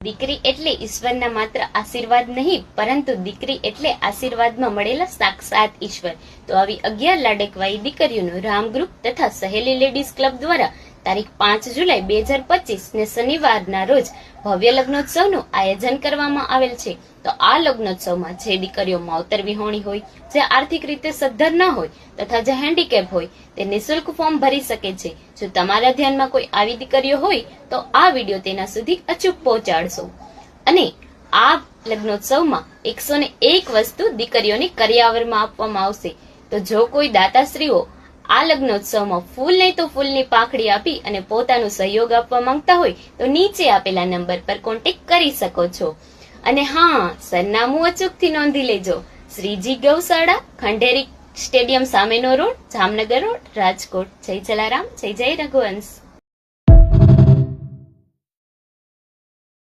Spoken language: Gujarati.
દીકરી એટલે ઈશ્વરના માત્ર આશીર્વાદ નહીં, પરંતુ દીકરી એટલે આશીર્વાદમાં મળેલા સાક્ષાત ઈશ્વર. તો આવી 11 લાડકવાઈ દીકરીઓનું રામ ગ્રુપ તથા સહેલી લેડીઝ ક્લબ દ્વારા તારીખ 5 જુલાઈ 2025 ને શનિવારના રોજ ભવ્ય લગ્નોત્સવનું આયોજન કરવામાં આવેલ છે. તો આ લગ્નોત્સવમાં જે દીકરીઓ માવતર વિહોણી હોય, જે આર્થિક રીતે સદ્ધર ન હોય તથા જે હેન્ડીકેપ હોય તે નિઃશુલ્ક ફોર્મ ભરી શકે છે. જો તમારા ધ્યાનમાં કોઈ આવી દીકરીઓ હોય તો આ વિડીયો તેના સુધી અચૂક પહોંચાડશો. અને આ લગ્નોત્સવમાં 101 વસ્તુ દીકરીઓની કરિયાવરમાં આપવામાં આવશે. તો જો કોઈ દાતાશ્રીઓ આ લગ્નોત્સવમાં ફૂલ નહીં તો ફૂલની પાંખડી આપી અને પોતાનો સહયોગ આપવા માંગતા હોય તો નીચે આપેલા નંબર પર કોન્ટેક્ટ કરી શકો છો. અને હા, સરનામું અચૂકથી નોંધી લેજો. શ્રીજી ગૌશાળા, ખંડેરી સ્ટેડિયમ સામેનો રોડ, જામનગર રોડ, રાજકોટ. જય જલારામ, જય જય રઘુવંશ.